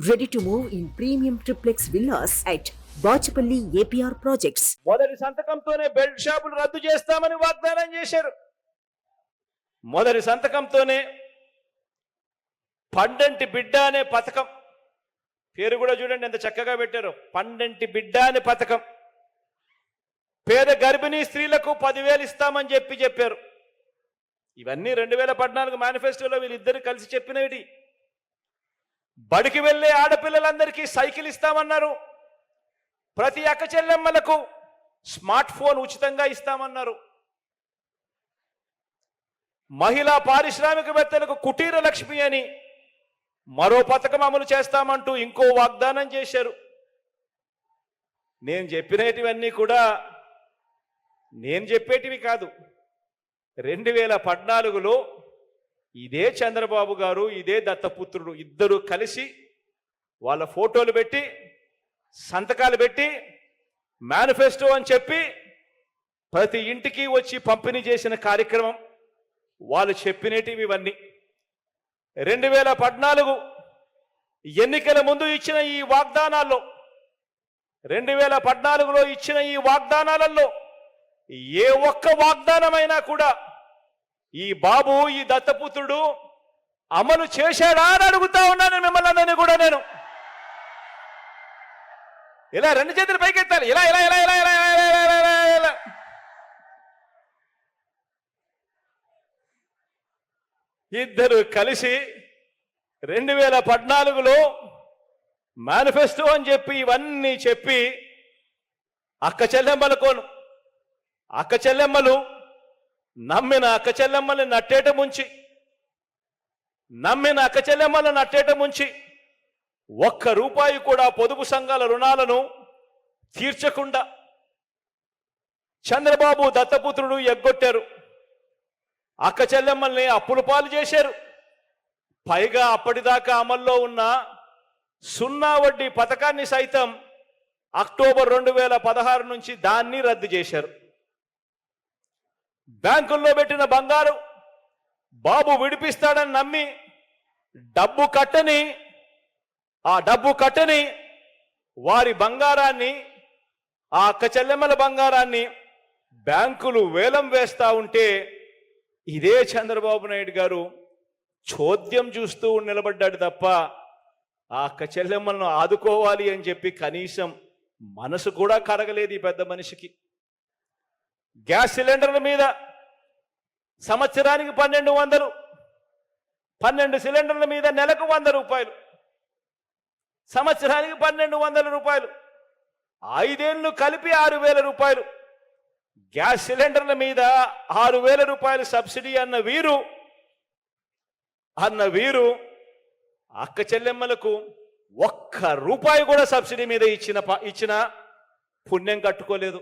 Ready to move in premium triplex villas at Bachapalli APR projects. మొదటి సంతకంతోనే belt షాపులు రద్దు చేస్తామని వాగ్దానం చేశారు. మొదటి సంతకంతోనే పండంటి బిడ్డ అనే పథకం, పేరు కూడా చూడండి ఎంత చక్కగా పెట్టారు, పండంటి బిడ్డ అనే పథకం. పేద గర్భిణీ స్త్రీలకు 10,000 ఇస్తామని చెప్పారు. ఇవన్నీ 2014 మేనిఫెస్టోలో వీళ్ళిద్దరు కలిసి చెప్పినవి. బడికి వెళ్ళే ఆడపిల్లలందరికీ సైకిల్ ఇస్తామన్నారు. ప్రతి అక్క చెల్లెమ్మలకు స్మార్ట్ ఫోన్ ఉచితంగా ఇస్తామన్నారు. మహిళా పారిశ్రామికవేత్తలకు కుటీర లక్ష్మి అని మరో పథకం అమలు చేస్తామంటూ ఇంకో వాగ్దానం చేశారు. నేను చెప్పినటివన్నీ కూడా నేను చెప్పేటివి కాదు. 2014లో ఇదే చంద్రబాబు గారు, ఇదే దత్తపుత్రుడు ఇద్దరు కలిసి వాళ్ళ ఫోటోలు పెట్టి సంతకాలు పెట్టి మేనిఫెస్టో అని చెప్పి ప్రతి ఇంటికి వచ్చి పంపిణీ చేసిన కార్యక్రమం వాళ్ళు చెప్పినటివి ఇవన్నీ. 2014 ఎన్నికల ముందు ఇచ్చిన ఈ వాగ్దానాల్లో, 2014లో ఇచ్చిన ఈ వాగ్దానాలలో ఏ ఒక్క వాగ్దానమైనా కూడా ఈ బాబు, ఈ దత్తపుత్రుడు అమలు చేశాడా అని అడుగుతా ఉన్నాను మిమ్మల్ని అందరినీ కూడా. నేను ఇలా 2 చేతులు పైకెత్తాలి, ఇలా ఇలా ఇలా ఇలా ఇలా ఇలా ఇలా. ఇద్దరు కలిసి 2014లో మేనిఫెస్టో అని చెప్పి ఇవన్నీ చెప్పి అక్క చెల్లెమ్మలు నమ్మిన అక్క చెల్లెమ్మల్ని నట్టేట ముంచి ₹1 కూడా పొదుపు సంఘాల రుణాలను తీర్చకుండా చంద్రబాబు దత్తపుత్రుడు ఎగ్గొట్టారు. అక్క చెల్లెమ్మల్ని అప్పుల పాలు చేశారు. పైగా అప్పటిదాకా అమల్లో ఉన్న 0 వడ్డీ పథకాన్ని సైతం అక్టోబర్ 2016 నుంచి దాన్ని రద్దు చేశారు. బ్యాంకుల్లో పెట్టిన బంగారు బాబు విడిపిస్తాడని నమ్మి డబ్బు కట్టని వారి బంగారాన్ని, ఆ అక్క చెల్లెమ్మల బంగారాన్ని బ్యాంకులు వేలం వేస్తా ఉంటే ఇదే చంద్రబాబు నాయుడు గారు చోద్యం చూస్తూ నిలబడ్డాడు తప్ప ఆ అక్క చెల్లెమ్మలను ఆదుకోవాలి అని చెప్పి కనీసం మనసు కూడా కరగలేదు ఈ పెద్ద మనిషికి. గ్యాస్ సిలిండర్ల మీద సంవత్సరానికి 1200, 12 సిలిండర్ల మీద నెలకు ₹100, సంవత్సరానికి ₹1,200, 5 ఏళ్ళు కలిపి ₹6,000. గ్యాస్ సిలిండర్ల మీద ₹6,000 సబ్సిడీ అన్న వీరు అక్క చెల్లెమ్మలకు ₹1 కూడా సబ్సిడీ మీద ఇచ్చిన పుణ్యం కట్టుకోలేదు.